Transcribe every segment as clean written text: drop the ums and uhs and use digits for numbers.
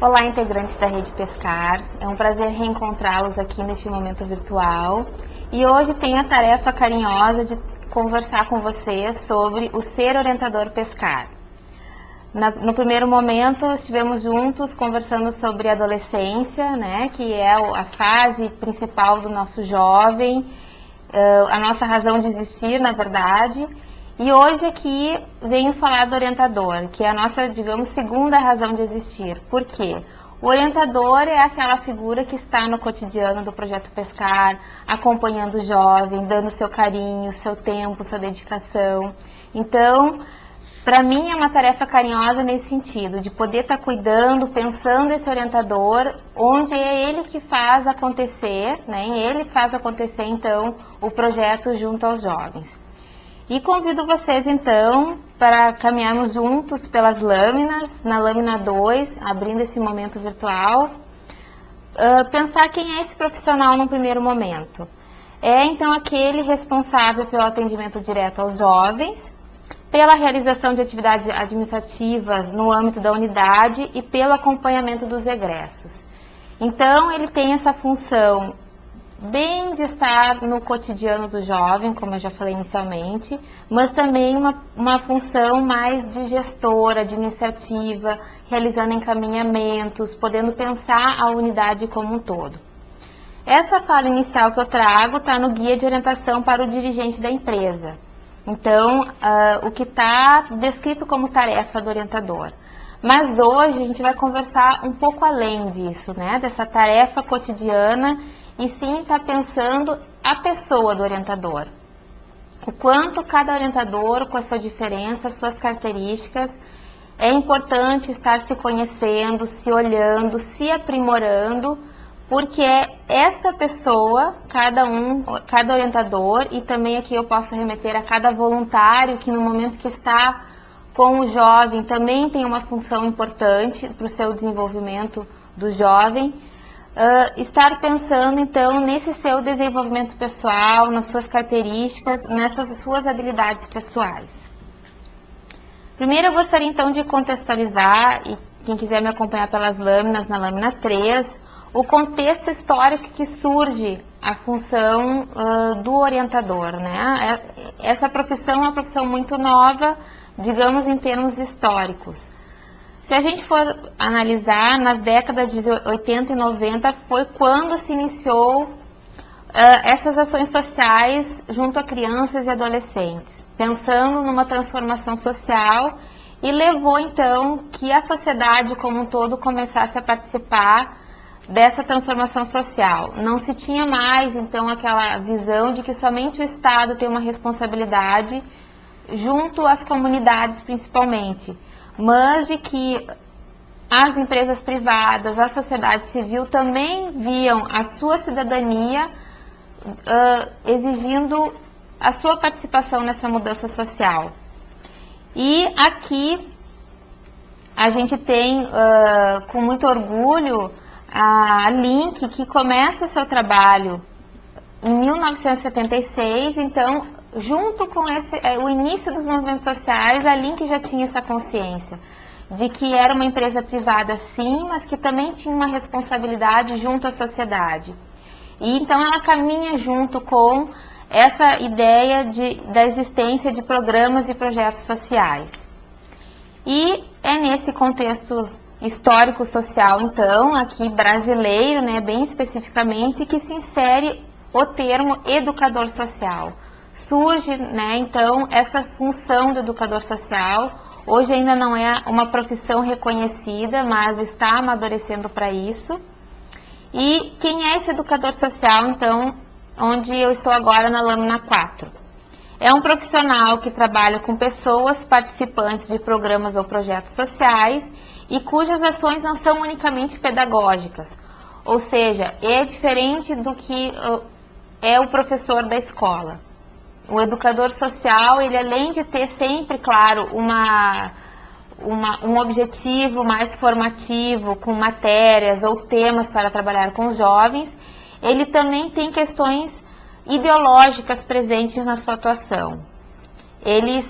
Olá, integrantes da Rede Pescar. É um prazer reencontrá-los aqui neste momento virtual. E hoje tenho a tarefa carinhosa de conversar com vocês sobre o ser orientador Pescar. No primeiro momento, estivemos juntos conversando sobre a adolescência, né, que é a fase principal do nosso jovem, a nossa razão de existir, na verdade. E hoje aqui venho falar do orientador, que é a nossa, digamos, segunda razão de existir. Por quê? O orientador é aquela figura que está no cotidiano do Projeto Pescar, acompanhando o jovem, dando seu carinho, seu tempo, sua dedicação. Então, para mim é uma tarefa carinhosa nesse sentido, de poder estar cuidando, pensando esse orientador, onde é ele que faz acontecer, né? Ele faz acontecer, então, o projeto junto aos jovens. E convido vocês, então, para caminharmos juntos pelas lâminas, na lâmina 2, abrindo esse momento virtual, pensar quem é esse profissional no primeiro momento. É, então, aquele responsável pelo atendimento direto aos jovens, pela realização de atividades administrativas no âmbito da unidade e pelo acompanhamento dos egressos. Então, ele tem essa função bem de estar no cotidiano do jovem, como eu já falei inicialmente, mas também uma função mais de gestora, administrativa, realizando encaminhamentos, podendo pensar a unidade como um todo. Essa fala inicial que eu trago está no guia de orientação para o dirigente da empresa. Então, o que está descrito como tarefa do orientador. Mas hoje a gente vai conversar um pouco além disso, né? Dessa tarefa cotidiana, e sim está pensando a pessoa do orientador. O quanto cada orientador, com a sua diferença, suas características, é importante estar se conhecendo, se olhando, se aprimorando, porque é esta pessoa, cada orientador, e também aqui eu posso remeter a cada voluntário que no momento que está com o jovem também tem uma função importante para o seu desenvolvimento do jovem, estar pensando então nesse seu desenvolvimento pessoal, nas suas características, nessas suas habilidades pessoais. Primeiro eu gostaria então de contextualizar, e quem quiser me acompanhar pelas lâminas, na lâmina 3, o contexto histórico que surge a função do orientador, né? Essa profissão é uma profissão muito nova, digamos em termos históricos. Se a gente for analisar, nas décadas de 80 e 90 foi quando se iniciou essas ações sociais junto a crianças e adolescentes, pensando numa transformação social, e levou então que a sociedade como um todo começasse a participar dessa transformação social. Não se tinha mais então aquela visão de que somente o Estado tem uma responsabilidade junto às comunidades principalmente, mas de que as empresas privadas, a sociedade civil também viam a sua cidadania exigindo a sua participação nessa mudança social. E aqui a gente tem, com muito orgulho, a Link, que começa o seu trabalho em 1976, então, junto com o início dos movimentos sociais, a Link já tinha essa consciência de que era uma empresa privada, sim, mas que também tinha uma responsabilidade junto à sociedade. E então ela caminha junto com essa ideia da existência de programas e projetos sociais. E é nesse contexto histórico-social, então, aqui brasileiro, né, bem especificamente, que se insere o termo educador social. Surge, né, então, essa função do educador social. Hoje ainda não é uma profissão reconhecida, mas está amadurecendo para isso. E quem é esse educador social, então, onde eu estou agora na lâmina 4? É um profissional que trabalha com pessoas participantes de programas ou projetos sociais e cujas ações não são unicamente pedagógicas. Ou seja, é diferente do que é o professor da escola. O educador social, ele além de ter sempre, claro, um objetivo mais formativo, com matérias ou temas para trabalhar com os jovens, ele também tem questões ideológicas presentes na sua atuação. Ele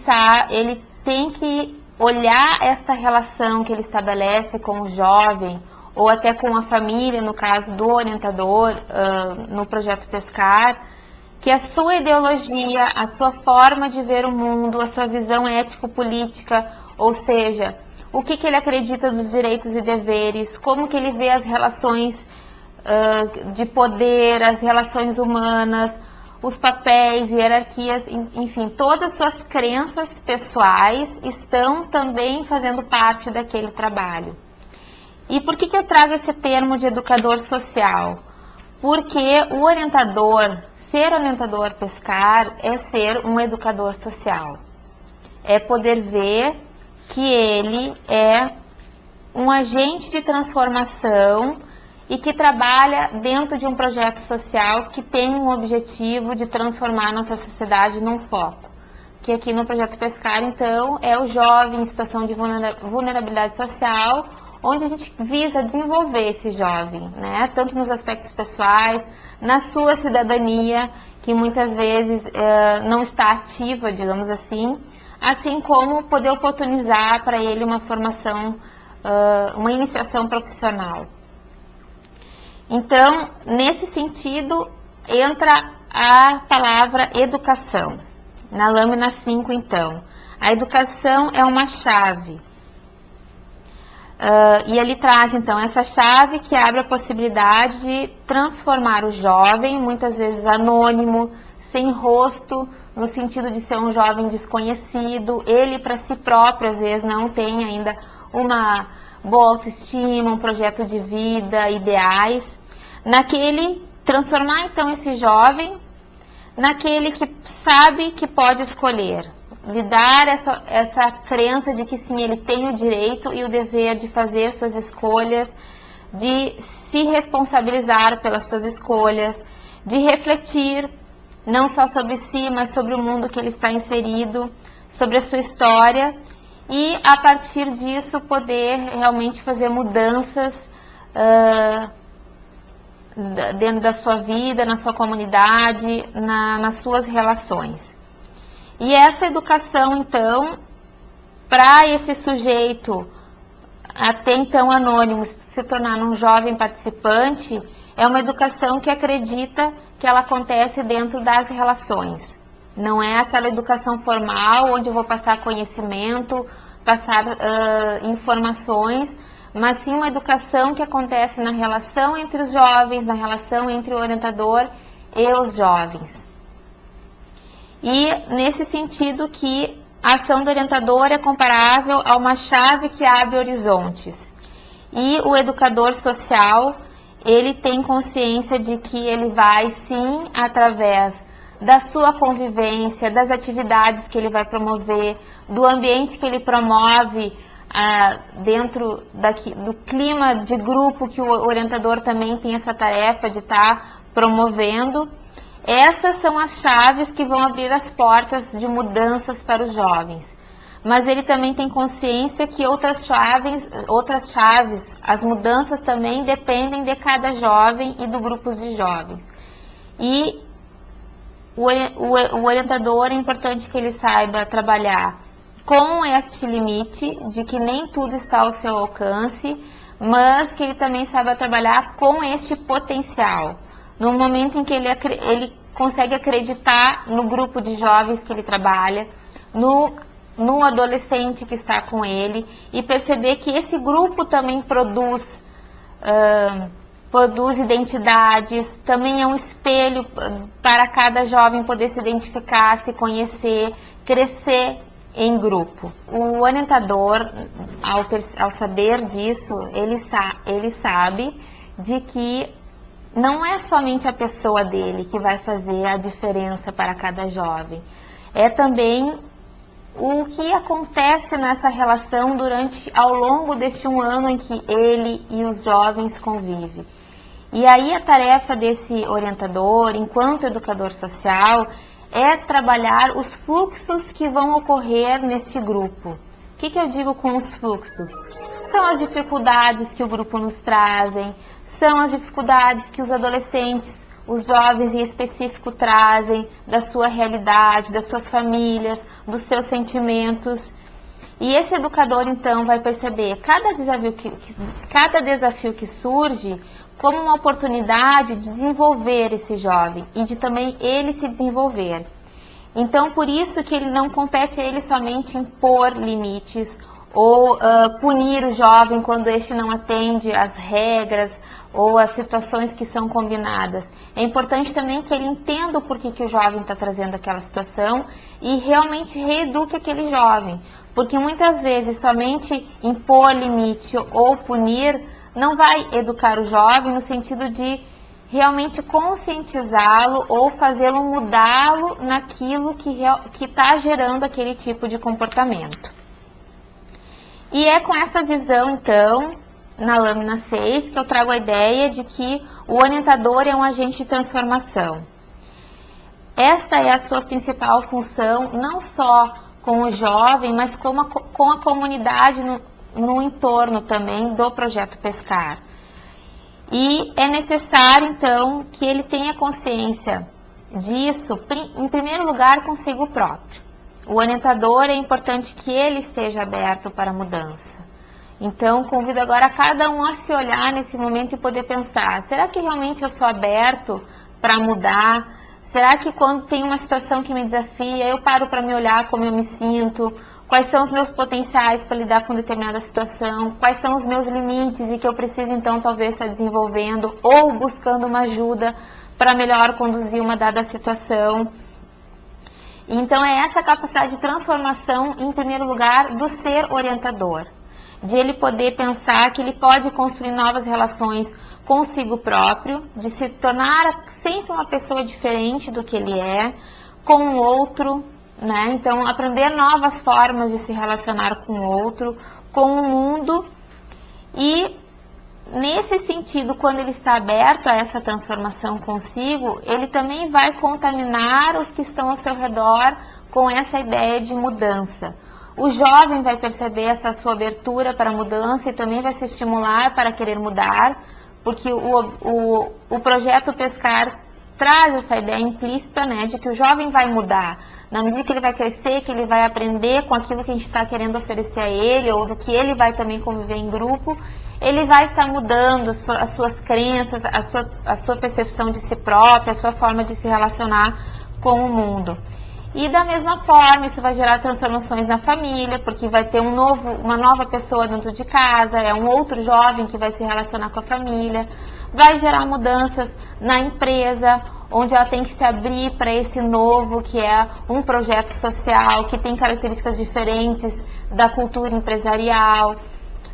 tem que olhar esta relação que ele estabelece com o jovem, ou até com a família, no caso do orientador, no projeto Pescar, que a sua ideologia, a sua forma de ver o mundo, a sua visão ético-política, ou seja, o que ele acredita dos direitos e deveres, como que ele vê as relações de poder, as relações humanas, os papéis, hierarquias, enfim, todas as suas crenças pessoais estão também fazendo parte daquele trabalho. E por que eu trago esse termo de educador social? Porque o orientador, ser orientador Pescar, é ser um educador social. É poder ver que ele é um agente de transformação e que trabalha dentro de um projeto social que tem um objetivo de transformar nossa sociedade num foco. Que aqui no projeto Pescar, então, é o jovem em situação de vulnerabilidade social, onde a gente visa desenvolver esse jovem, né? Tanto nos aspectos pessoais, na sua cidadania, que muitas vezes não está ativa, digamos assim como poder oportunizar para ele uma formação, uma iniciação profissional. Então, nesse sentido, entra a palavra educação. Na lâmina 5, então. A educação é uma chave. E ele traz, então, essa chave que abre a possibilidade de transformar o jovem, muitas vezes anônimo, sem rosto, no sentido de ser um jovem desconhecido. Ele, para si próprio, às vezes, não tem ainda uma boa autoestima, um projeto de vida, ideais. Transformar, então, esse jovem naquele que sabe que pode escolher. Lhe dar essa crença de que sim, ele tem o direito e o dever de fazer suas escolhas, de se responsabilizar pelas suas escolhas, de refletir não só sobre si, mas sobre o mundo que ele está inserido, sobre a sua história, e a partir disso poder realmente fazer mudanças dentro da sua vida, na sua comunidade, nas suas relações. E essa educação, então, para esse sujeito, até então anônimo, se tornar um jovem participante, é uma educação que acredita que ela acontece dentro das relações. Não é aquela educação formal, onde eu vou passar conhecimento, passar informações, mas sim uma educação que acontece na relação entre os jovens, na relação entre o orientador e os jovens. E nesse sentido que a ação do orientador é comparável a uma chave que abre horizontes. E o educador social, ele tem consciência de que ele vai, sim, através da sua convivência, das atividades que ele vai promover, do ambiente que ele promove, dentro do clima de grupo que o orientador também tem essa tarefa de estar promovendo. Essas são as chaves que vão abrir as portas de mudanças para os jovens. Mas ele também tem consciência que outras chaves, as mudanças também dependem de cada jovem e do grupo de jovens. E o orientador é importante que ele saiba trabalhar com este limite de que nem tudo está ao seu alcance, mas que ele também saiba trabalhar com este potencial. No momento em que ele consegue acreditar no grupo de jovens que ele trabalha, no adolescente que está com ele, e perceber que esse grupo também produz identidades, também é um espelho para cada jovem poder se identificar, se conhecer, crescer em grupo. O orientador, ao saber disso, ele sabe de que não é somente a pessoa dele que vai fazer a diferença para cada jovem. É também o que acontece nessa relação ao longo deste um ano em que ele e os jovens convivem. E aí a tarefa desse orientador, enquanto educador social, é trabalhar os fluxos que vão ocorrer neste grupo. O que eu digo com os fluxos? São as dificuldades que o grupo nos trazem, são as dificuldades que os adolescentes, os jovens em específico trazem da sua realidade, das suas famílias, dos seus sentimentos. E esse educador, então, vai perceber cada desafio que surge como uma oportunidade de desenvolver esse jovem e de também ele se desenvolver. Então, por isso que ele não compete a ele somente impor limites ou punir o jovem quando este não atende às regras ou às situações que são combinadas. É importante também que ele entenda o porquê que o jovem está trazendo aquela situação e realmente reeduque aquele jovem. Porque muitas vezes somente impor limite ou punir não vai educar o jovem no sentido de realmente conscientizá-lo ou fazê-lo mudá-lo naquilo que está gerando aquele tipo de comportamento. E é com essa visão, então, na lâmina 6, que eu trago a ideia de que o orientador é um agente de transformação. Esta é a sua principal função, não só com o jovem, mas com a comunidade no entorno também do projeto Pescar. E é necessário, então, que ele tenha consciência disso, em primeiro lugar, consigo próprio. O orientador é importante que ele esteja aberto para a mudança. Então, convido agora cada um a se olhar nesse momento e poder pensar, será que realmente eu sou aberto para mudar? Será que quando tem uma situação que me desafia, eu paro para me olhar como eu me sinto? Quais são os meus potenciais para lidar com determinada situação? Quais são os meus limites e que eu preciso, então, talvez estar desenvolvendo ou buscando uma ajuda para melhor conduzir uma dada situação? Então, é essa capacidade de transformação, em primeiro lugar, do ser orientador. De ele poder pensar que ele pode construir novas relações consigo próprio, de se tornar sempre uma pessoa diferente do que ele é, com o outro, né? Então, aprender novas formas de se relacionar com o outro, com o mundo. E, nesse sentido, quando ele está aberto a essa transformação consigo, ele também vai contaminar os que estão ao seu redor com essa ideia de mudança. O jovem vai perceber essa sua abertura para a mudança e também vai se estimular para querer mudar, porque o projeto Pescar traz essa ideia implícita, né, de que o jovem vai mudar. Na medida que ele vai crescer, que ele vai aprender com aquilo que a gente está querendo oferecer a ele, ou do que ele vai também conviver em grupo, ele vai estar mudando as suas crenças, a sua percepção de si próprio, a sua forma de se relacionar com o mundo. E da mesma forma, isso vai gerar transformações na família, porque vai ter uma nova pessoa dentro de casa, é um outro jovem que vai se relacionar com a família, vai gerar mudanças na empresa, onde ela tem que se abrir para esse novo, que é um projeto social, que tem características diferentes da cultura empresarial,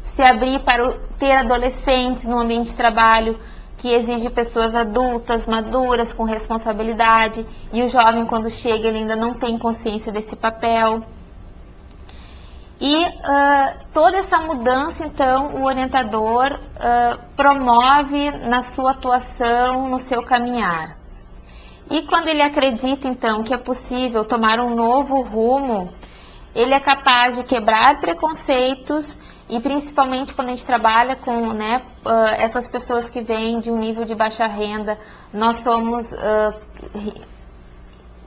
se abrir para ter adolescentes no ambiente de trabalho, que exige pessoas adultas, maduras, com responsabilidade, e o jovem, quando chega, ele ainda não tem consciência desse papel. E toda essa mudança, então, o orientador promove na sua atuação, no seu caminhar. E quando ele acredita, então, que é possível tomar um novo rumo, ele é capaz de quebrar preconceitos. E principalmente quando a gente trabalha com essas pessoas que vêm de um nível de baixa renda, nós somos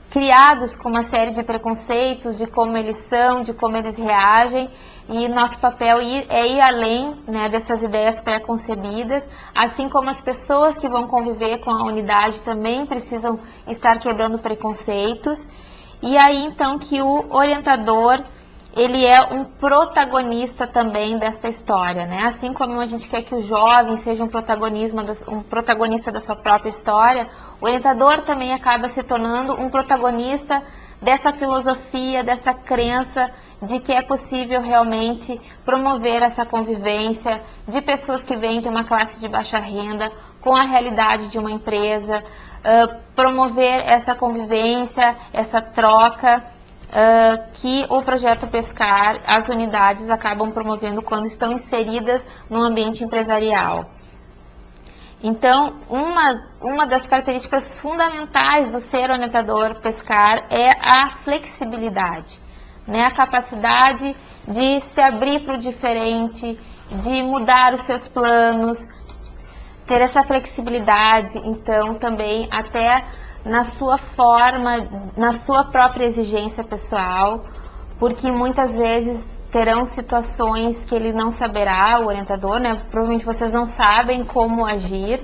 criados com uma série de preconceitos, de como eles são, de como eles reagem, e nosso papel é ir além, né, dessas ideias pré-concebidas, assim como as pessoas que vão conviver com a unidade também precisam estar quebrando preconceitos. E aí então que o orientador, ele é um protagonista também desta história, né? Assim como a gente quer que o jovem seja um protagonista da sua própria história, o orientador também acaba se tornando um protagonista dessa filosofia, dessa crença de que é possível realmente promover essa convivência de pessoas que vêm de uma classe de baixa renda com a realidade de uma empresa, promover essa convivência, essa troca, que o projeto Pescar, as unidades acabam promovendo quando estão inseridas no ambiente empresarial. Então, uma das características fundamentais do ser orientador Pescar é a flexibilidade, né? A capacidade de se abrir para o diferente, de mudar os seus planos, ter essa flexibilidade, então, também até na sua forma, na sua própria exigência pessoal, porque muitas vezes terão situações que ele não saberá, o orientador, né? Provavelmente vocês não sabem como agir.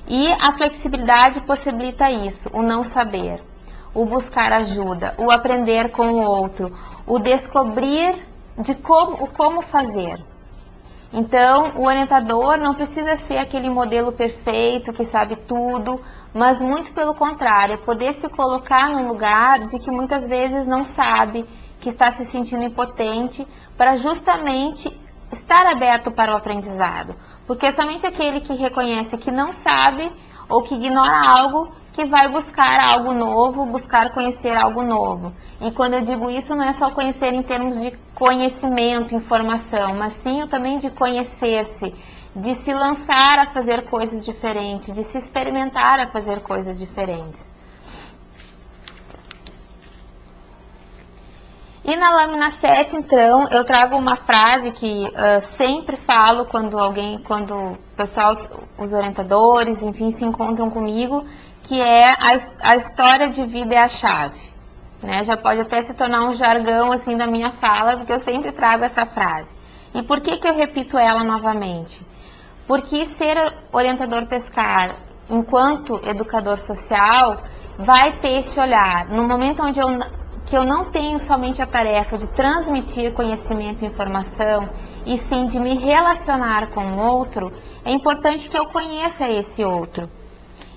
E a flexibilidade possibilita isso, o não saber, o buscar ajuda, o aprender com o outro, o descobrir de como fazer. Então, o orientador não precisa ser aquele modelo perfeito que sabe tudo, mas muito pelo contrário, poder se colocar num lugar de que muitas vezes não sabe, que está se sentindo impotente, para justamente estar aberto para o aprendizado. Porque é somente aquele que reconhece que não sabe ou que ignora algo que vai buscar algo novo, buscar conhecer algo novo. E quando eu digo isso, não é só conhecer em termos de conhecimento, informação, mas sim também de conhecer-se, de se lançar a fazer coisas diferentes, de se experimentar a fazer coisas diferentes. E na lâmina 7, então, eu trago uma frase que sempre falo quando o pessoal, os orientadores, enfim, se encontram comigo, que é a história de vida é a chave. Né? Já pode até se tornar um jargão assim da minha fala, porque eu sempre trago essa frase. E por que eu repito ela novamente? Porque ser orientador pescar, enquanto educador social, vai ter esse olhar. No momento onde eu não tenho somente a tarefa de transmitir conhecimento e informação, e sim de me relacionar com o outro, é importante que eu conheça esse outro.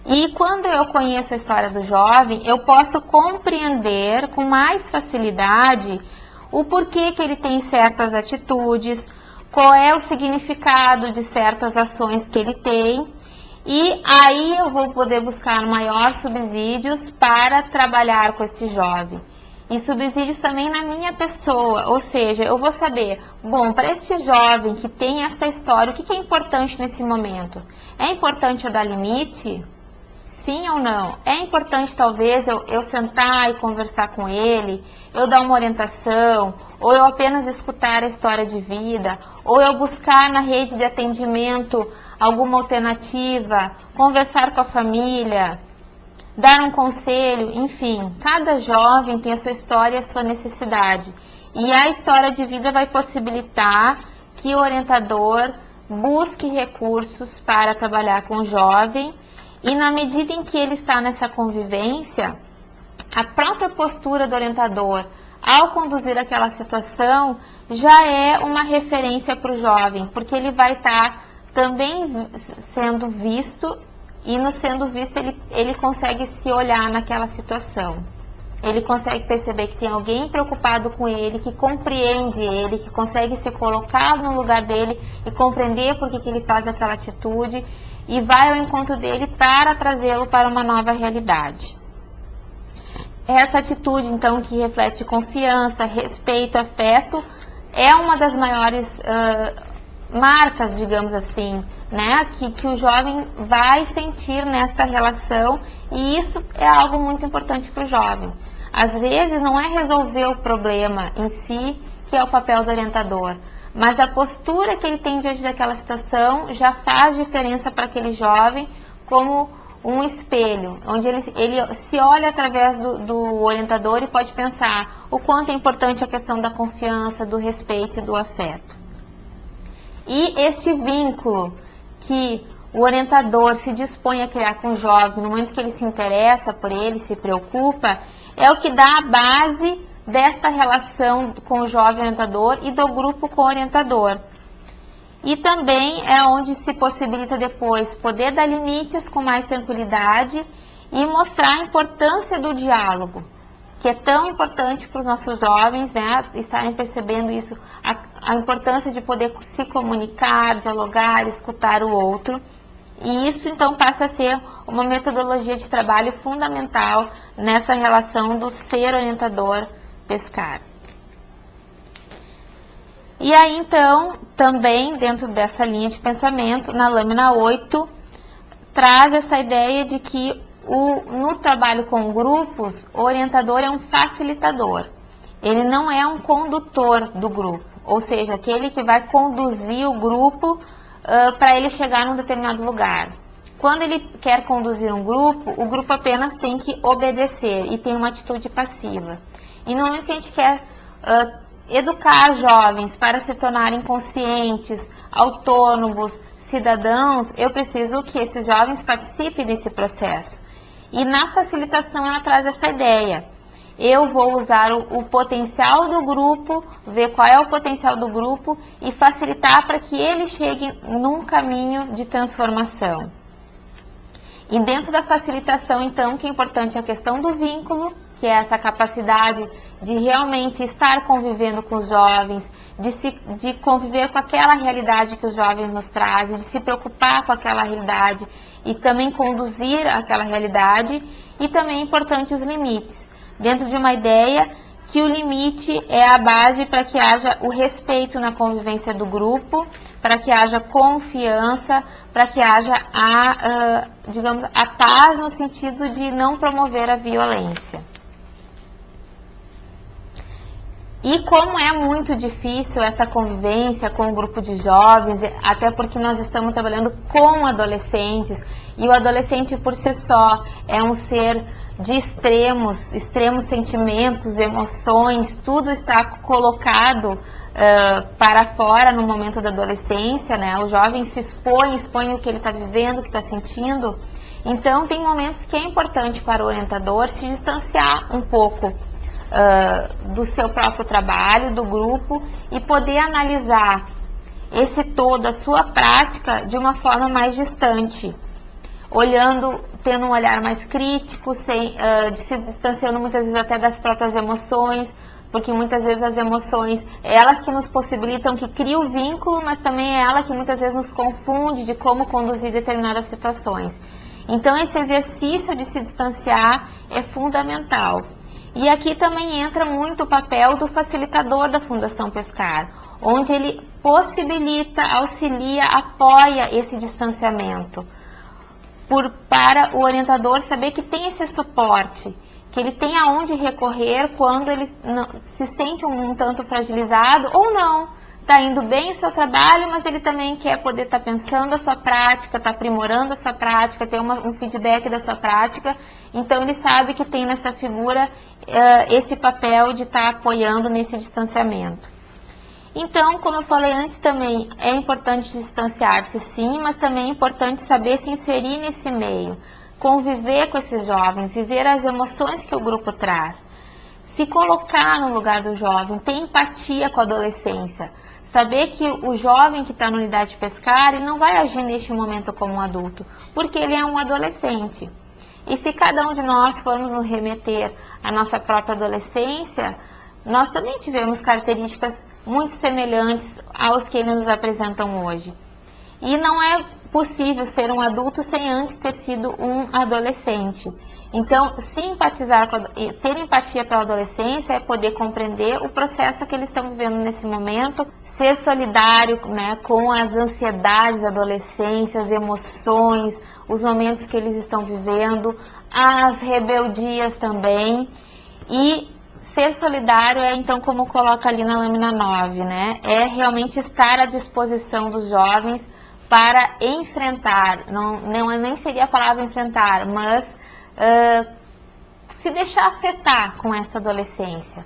E quando eu conheço a história do jovem, eu posso compreender com mais facilidade o porquê que ele tem certas atitudes, qual é o significado de certas ações que ele tem, e aí eu vou poder buscar maiores subsídios para trabalhar com esse jovem. E subsídios também na minha pessoa, ou seja, eu vou saber, bom, para este jovem que tem essa história, o que é importante nesse momento? É importante eu dar limite? Sim ou não? É importante talvez eu sentar e conversar com ele, eu dar uma orientação, ou eu apenas escutar a história de vida, ou eu buscar na rede de atendimento alguma alternativa, conversar com a família, dar um conselho, enfim, cada jovem tem a sua história e a sua necessidade. E a história de vida vai possibilitar que o orientador busque recursos para trabalhar com o jovem, e na medida em que ele está nessa convivência, a própria postura do orientador, ao conduzir aquela situação, já é uma referência para o jovem, porque ele vai estar também sendo visto, e no sendo visto ele consegue se olhar naquela situação. Ele consegue perceber que tem alguém preocupado com ele, que compreende ele, que consegue se colocar no lugar dele e compreender por que ele faz aquela atitude, e vai ao encontro dele para trazê-lo para uma nova realidade. Essa atitude, então, que reflete confiança, respeito, afeto, é uma das maiores marcas, digamos assim, né, que o jovem vai sentir nesta relação, e isso é algo muito importante para o jovem. Às vezes não é resolver o problema em si que é o papel do orientador, mas a postura que ele tem diante daquela situação já faz diferença para aquele jovem, como um espelho, onde ele se olha através do orientador e pode pensar o quanto é importante a questão da confiança, do respeito e do afeto. E este vínculo que o orientador se dispõe a criar com o jovem, no momento que ele se interessa por ele, se preocupa, é o que dá a base desta relação com o jovem orientador e do grupo com o orientador. E também é onde se possibilita depois poder dar limites com mais tranquilidade e mostrar a importância do diálogo, que é tão importante para os nossos jovens, né, estarem percebendo isso, a importância de poder se comunicar, dialogar, escutar o outro. E isso, então, passa a ser uma metodologia de trabalho fundamental nessa relação do ser orientador pescar. E aí, então, também dentro dessa linha de pensamento, na lâmina 8, traz essa ideia de que no trabalho com grupos, o orientador é um facilitador. Ele não é um condutor do grupo, ou seja, aquele que vai conduzir o grupo para ele chegar num determinado lugar. Quando ele quer conduzir um grupo, o grupo apenas tem que obedecer e tem uma atitude passiva. E no momento que a gente quer educar jovens para se tornarem conscientes, autônomos, cidadãos, eu preciso que esses jovens participem desse processo. E na facilitação ela traz essa ideia. Eu vou usar o potencial do grupo, ver qual é o potencial do grupo e facilitar para que ele chegue num caminho de transformação. E dentro da facilitação, então, que é importante a questão do vínculo, que é essa capacidade de realmente estar convivendo com os jovens, de conviver com aquela realidade que os jovens nos trazem, de se preocupar com aquela realidade e também conduzir aquela realidade, e também é importante os limites. Dentro de uma ideia que o limite é a base para que haja o respeito na convivência do grupo, para que haja confiança, para que haja digamos, a paz no sentido de não promover a violência. E como é muito difícil essa convivência com o grupo de jovens, até porque nós estamos trabalhando com adolescentes, e o adolescente por si só é um ser de extremos sentimentos, emoções, tudo está colocado para fora no momento da adolescência, né? O jovem se expõe o que ele está vivendo, o que está sentindo. Então, tem momentos que é importante para o orientador se distanciar um pouco do seu próprio trabalho, do grupo, e poder analisar esse todo, a sua prática, de uma forma mais distante, olhando, tendo um olhar mais crítico, se distanciando muitas vezes até das próprias emoções, porque muitas vezes as emoções, elas que nos possibilitam, que criam o vínculo, mas também é ela que muitas vezes nos confunde de como conduzir determinadas situações. Então, esse exercício de se distanciar é fundamental. E aqui também entra muito o papel do facilitador da Fundação Pescar, onde ele possibilita, auxilia, apoia esse distanciamento, para o orientador saber que tem esse suporte, que ele tem aonde recorrer quando ele se sente um tanto fragilizado ou não. Está indo bem o seu trabalho, mas ele também quer poder estar pensando a sua prática, estar aprimorando a sua prática, ter um feedback da sua prática. Então, ele sabe que tem nessa figura esse papel de estar apoiando nesse distanciamento. Então, como eu falei antes também, é importante distanciar-se sim, mas também é importante saber se inserir nesse meio, conviver com esses jovens, viver as emoções que o grupo traz, se colocar no lugar do jovem, ter empatia com a adolescência, saber que o jovem que está na unidade de pescar, ele não vai agir neste momento como um adulto, porque ele é um adolescente. E se cada um de nós formos nos remeter à nossa própria adolescência, nós também tivemos características muito semelhantes aos que eles nos apresentam hoje. E não é possível ser um adulto sem antes ter sido um adolescente. Então, ter empatia pela adolescência é poder compreender o processo que eles estão vivendo nesse momento, ser solidário, né, com as ansiedades da adolescência, as emoções, os momentos que eles estão vivendo, as rebeldias também. E ser solidário é, então, como coloca ali na lâmina 9, né? É realmente estar à disposição dos jovens para enfrentar, nem seria a palavra enfrentar, mas se deixar afetar com essa adolescência,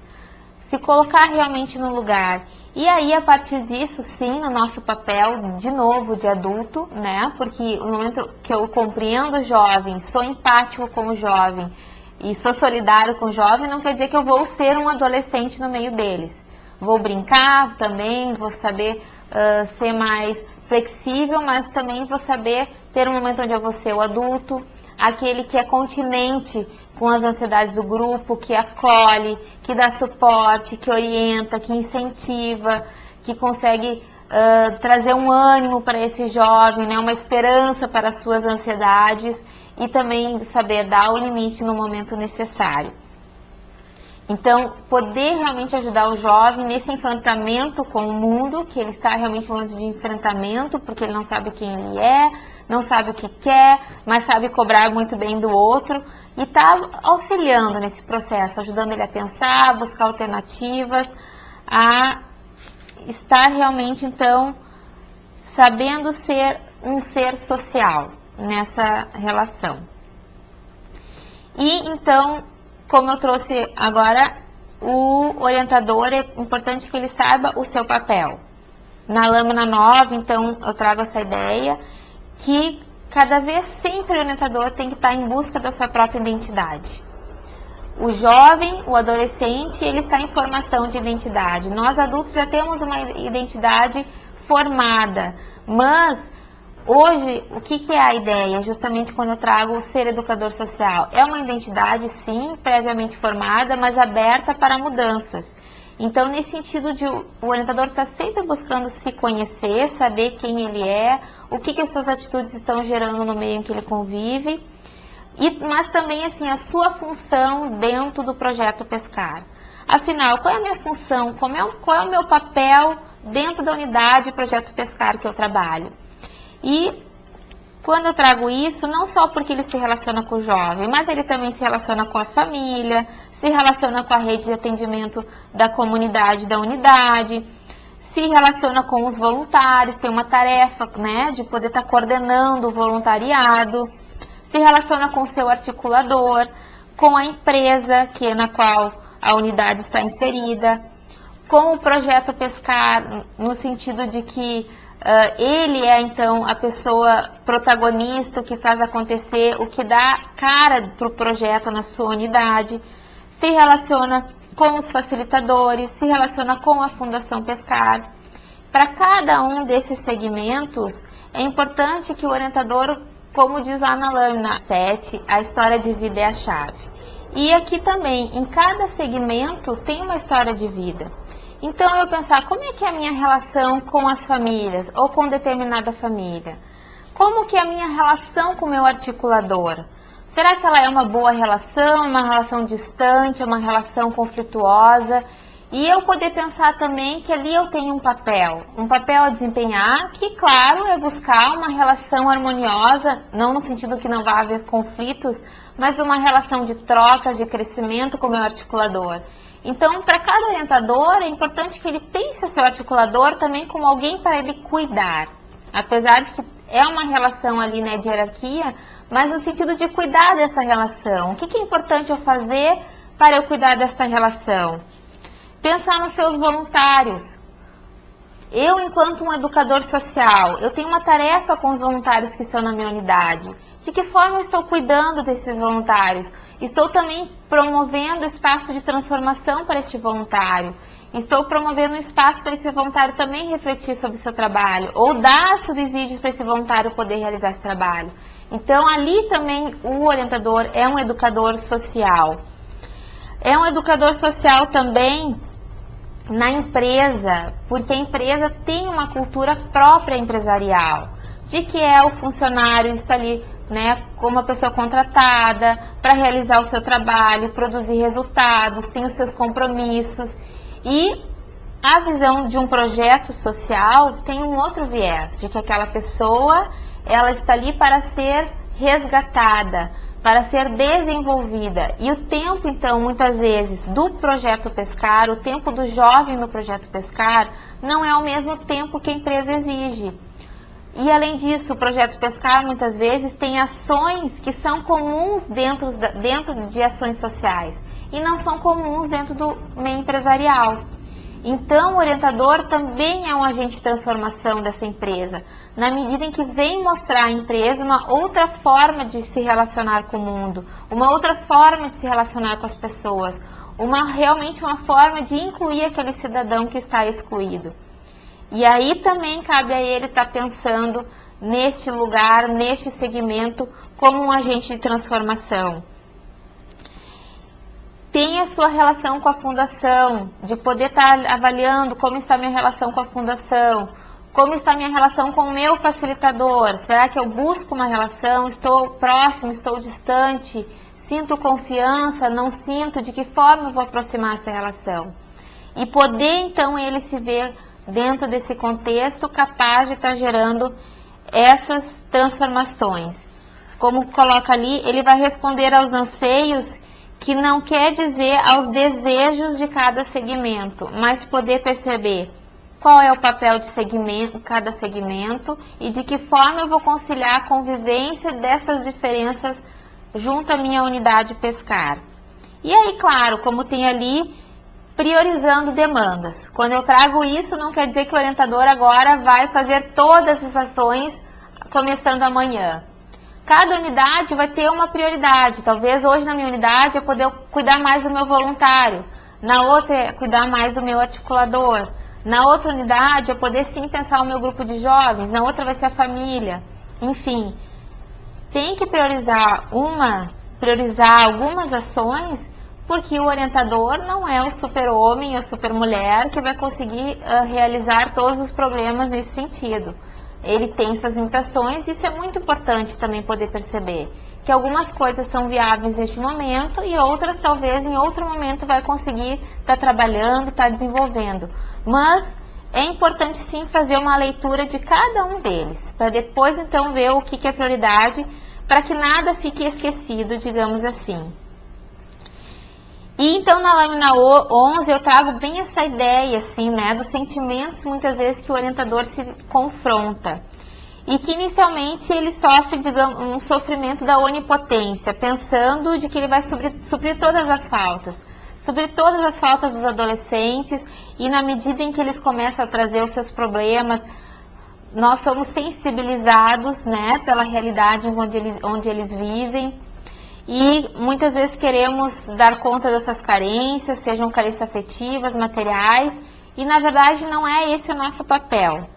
se colocar realmente no lugar. E aí, a partir disso, sim, no nosso papel, de novo, de adulto, né? Porque no momento que eu compreendo o jovem, sou empático com o jovem, e sou solidário com o jovem, não quer dizer que eu vou ser um adolescente no meio deles. Vou brincar também, vou saber ser mais flexível, mas também vou saber ter um momento onde eu vou ser o adulto, aquele que é continente com as ansiedades do grupo, que acolhe, que dá suporte, que orienta, que incentiva, que consegue trazer um ânimo para esse jovem, né, uma esperança para as suas ansiedades, e também saber dar o limite no momento necessário. Então, poder realmente ajudar o jovem nesse enfrentamento com o mundo, que ele está realmente em um momento de enfrentamento, porque ele não sabe quem ele é, não sabe o que quer, mas sabe cobrar muito bem do outro, e está auxiliando nesse processo, ajudando ele a pensar, a buscar alternativas, a estar realmente, então, sabendo ser um ser social nessa relação. E então, como eu trouxe agora, o orientador, é importante que ele saiba o seu papel. Na lâmina 9, então, eu trago essa ideia que cada vez sempre o orientador tem que estar em busca da sua própria identidade. O jovem, o adolescente, ele está em formação de identidade. Nós adultos já temos uma identidade formada, mas hoje, o que é a ideia? Justamente quando eu trago o ser educador social. É uma identidade, sim, previamente formada, mas aberta para mudanças. Então, nesse sentido, o orientador está sempre buscando se conhecer, saber quem ele é, o que as suas atitudes estão gerando no meio em que ele convive, mas também assim, a sua função dentro do projeto Pescar. Afinal, qual é a minha função? Qual é o meu papel dentro da unidade Projeto Pescar que eu trabalho? E quando eu trago isso, não só porque ele se relaciona com o jovem, mas ele também se relaciona com a família, se relaciona com a rede de atendimento da comunidade, da unidade, se relaciona com os voluntários, tem uma tarefa, né, de poder estar coordenando o voluntariado, se relaciona com o seu articulador, com a empresa na qual a unidade está inserida, com o projeto Pescar, no sentido de que ele é, então, a pessoa protagonista, o que faz acontecer, o que dá cara para o projeto na sua unidade, se relaciona com os facilitadores, se relaciona com a Fundação Pescar. Para cada um desses segmentos, é importante que o orientador, como diz lá na lâmina 7, a história de vida é a chave. E aqui também, em cada segmento, tem uma história de vida. Então, eu pensar, como é que é a minha relação com as famílias, ou com determinada família? Como que é a minha relação com o meu articulador? Será que ela é uma boa relação, uma relação distante, uma relação conflituosa? E eu poder pensar também que ali eu tenho um papel a desempenhar, que, claro, é buscar uma relação harmoniosa, não no sentido que não vai haver conflitos, mas uma relação de trocas, de crescimento com o meu articulador. Então, para cada orientador, é importante que ele pense o seu articulador também como alguém para ele cuidar. Apesar de que é uma relação ali, né, de hierarquia, mas no sentido de cuidar dessa relação. O que é importante eu fazer para eu cuidar dessa relação? Pensar nos seus voluntários. Eu, enquanto um educador social, eu tenho uma tarefa com os voluntários que estão na minha unidade. De que forma eu estou cuidando desses voluntários? Estou também promovendo espaço de transformação para este voluntário. Estou promovendo um espaço para esse voluntário também refletir sobre o seu trabalho, ou dar subsídio para esse voluntário poder realizar esse trabalho. Então, ali também o orientador é um educador social. É um educador social também na empresa, porque a empresa tem uma cultura própria empresarial, de que é o funcionário está ali, né, como uma pessoa contratada para realizar o seu trabalho, produzir resultados, tem os seus compromissos. E a visão de um projeto social tem um outro viés, de que aquela pessoa, ela está ali para ser resgatada, para ser desenvolvida. E o tempo, então, muitas vezes, do projeto Pescar, o tempo do jovem no projeto Pescar, não é o mesmo tempo que a empresa exige. E, além disso, o projeto Pescar, muitas vezes, tem ações que são comuns dentro de ações sociais e não são comuns dentro do meio empresarial. Então, o orientador também é um agente de transformação dessa empresa, na medida em que vem mostrar à empresa uma outra forma de se relacionar com o mundo, uma outra forma de se relacionar com as pessoas, realmente uma forma de incluir aquele cidadão que está excluído. E aí também cabe a ele estar pensando neste lugar, neste segmento, como um agente de transformação. Tem a sua relação com a fundação, de poder estar avaliando como está a minha relação com a fundação, como está a minha relação com o meu facilitador. Será que eu busco uma relação? Estou próximo, estou distante? Sinto confiança? Não sinto? De que forma eu vou aproximar essa relação? E poder, então, ele se ver dentro desse contexto capaz de estar gerando essas transformações. Como coloca ali, ele vai responder aos anseios, que não quer dizer aos desejos de cada segmento, mas poder perceber qual é o papel de cada segmento e de que forma eu vou conciliar a convivência dessas diferenças junto à minha unidade Pescar. E aí, claro, como tem ali priorizando demandas. Quando eu trago isso, não quer dizer que o orientador agora vai fazer todas as ações começando amanhã. Cada unidade vai ter uma prioridade. Talvez hoje na minha unidade eu poder cuidar mais do meu voluntário, na outra é cuidar mais do meu articulador, na outra unidade eu poder sim pensar o meu grupo de jovens, na outra vai ser a família. Enfim, tem que priorizar algumas ações, porque o orientador não é o super-homem, a super-mulher que vai conseguir realizar todos os problemas nesse sentido. Ele tem suas limitações e isso é muito importante também poder perceber. Que algumas coisas são viáveis neste momento e outras talvez em outro momento vai conseguir estar trabalhando, estar desenvolvendo. Mas é importante sim fazer uma leitura de cada um deles, para depois então ver o que é prioridade, para que nada fique esquecido, digamos assim. E então na lâmina 11 eu trago bem essa ideia assim, né, dos sentimentos muitas vezes que o orientador se confronta. E que inicialmente ele sofre, digamos, um sofrimento da onipotência, pensando de que ele vai suprir todas as faltas. Suprir todas as faltas dos adolescentes, e na medida em que eles começam a trazer os seus problemas, nós somos sensibilizados, né, pela realidade onde eles vivem. E muitas vezes queremos dar conta das suas carências, sejam carências afetivas, materiais, e na verdade não é esse o nosso papel.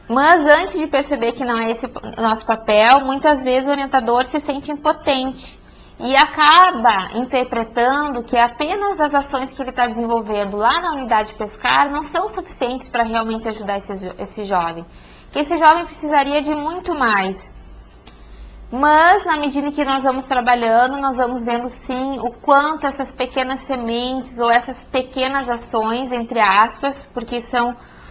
Mas antes de perceber que não é esse o nosso papel, muitas vezes o orientador se sente impotente e acaba interpretando que apenas as ações que ele está desenvolvendo lá na unidade pescar não são suficientes para realmente ajudar esse jovem. Que esse jovem precisaria de muito mais. Mas, na medida que nós vamos trabalhando, nós vamos vendo sim o quanto essas pequenas sementes ou essas pequenas ações, entre aspas, porque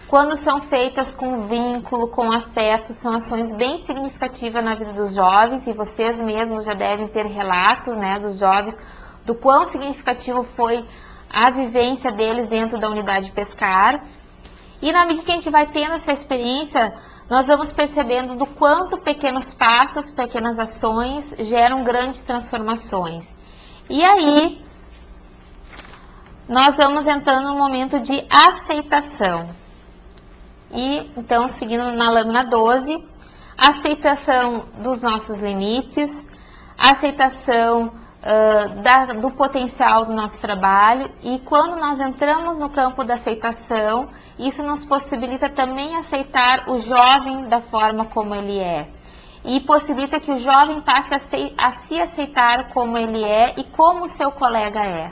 quando são feitas com vínculo, com afeto, são ações bem significativas na vida dos jovens, e vocês mesmos já devem ter relatos, né, dos jovens, do quão significativo foi a vivência deles dentro da unidade pescar. E na medida que a gente vai tendo essa experiência, nós vamos percebendo do quanto pequenos passos, pequenas ações geram grandes transformações. E aí, nós vamos entrando no momento de aceitação. E, então, seguindo na lâmina 12, aceitação dos nossos limites, aceitação do potencial do nosso trabalho, e quando nós entramos no campo da aceitação, isso nos possibilita também aceitar o jovem da forma como ele é. E possibilita que o jovem passe a se aceitar como ele é e como o seu colega é.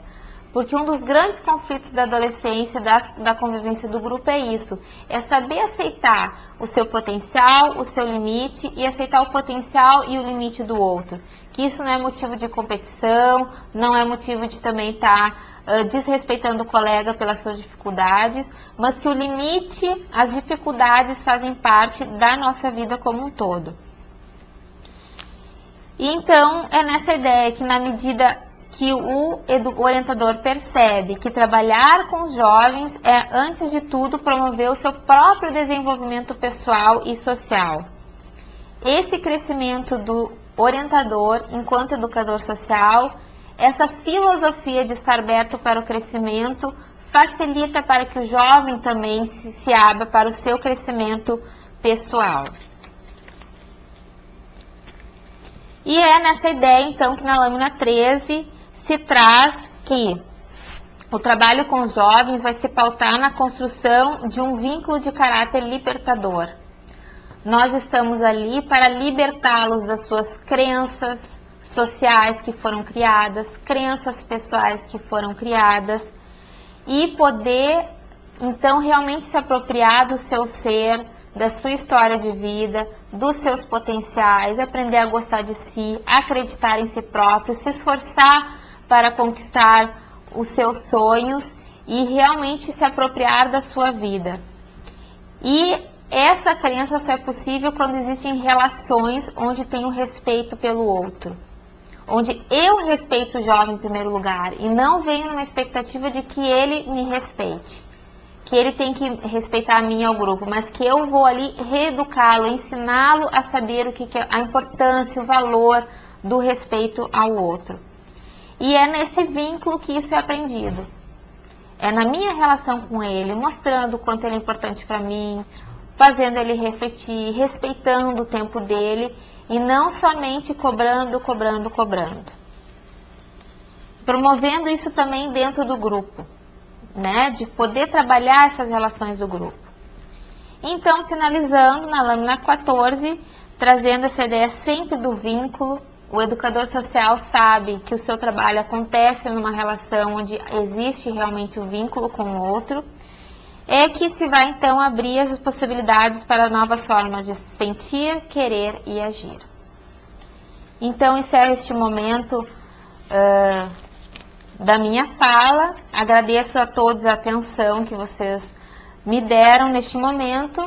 Porque um dos grandes conflitos da adolescência, da convivência do grupo é isso. É saber aceitar o seu potencial, o seu limite e aceitar o potencial e o limite do outro. Que isso não é motivo de competição, não é motivo de também estar desrespeitando o colega pelas suas dificuldades, mas que o limite, as dificuldades fazem parte da nossa vida como um todo. E então, é nessa ideia que na medida que o orientador percebe que trabalhar com os jovens é, antes de tudo, promover o seu próprio desenvolvimento pessoal e social. Esse crescimento do orientador enquanto educador social, essa filosofia de estar aberto para o crescimento, facilita para que o jovem também se abra para o seu crescimento pessoal. E é nessa ideia, então, que na lâmina 13 se traz que o trabalho com os jovens vai se pautar na construção de um vínculo de caráter libertador. Nós estamos ali para libertá-los das suas crenças sociais que foram criadas, crenças pessoais que foram criadas, e poder, então, realmente se apropriar do seu ser, da sua história de vida, dos seus potenciais, aprender a gostar de si, acreditar em si próprio, se esforçar para conquistar os seus sonhos e realmente se apropriar da sua vida. E essa crença só é possível quando existem relações onde tem o respeito pelo outro. Onde eu respeito o jovem em primeiro lugar e não venho numa expectativa de que ele me respeite. Que ele tem que respeitar a mim e ao grupo, mas que eu vou ali reeducá-lo, ensiná-lo a saber o que é a importância, o valor do respeito ao outro. E é nesse vínculo que isso é aprendido. É na minha relação com ele, mostrando o quanto ele é importante para mim, fazendo ele refletir, respeitando o tempo dele e não somente cobrando. Promovendo isso também dentro do grupo, né? De poder trabalhar essas relações do grupo. Então, finalizando na lâmina 14, trazendo essa ideia sempre do vínculo, o educador social sabe que o seu trabalho acontece numa relação onde existe realmente o vínculo com o outro, é que se vai então abrir as possibilidades para novas formas de sentir, querer e agir. Então, encerro este momento da minha fala, agradeço a todos a atenção que vocês me deram neste momento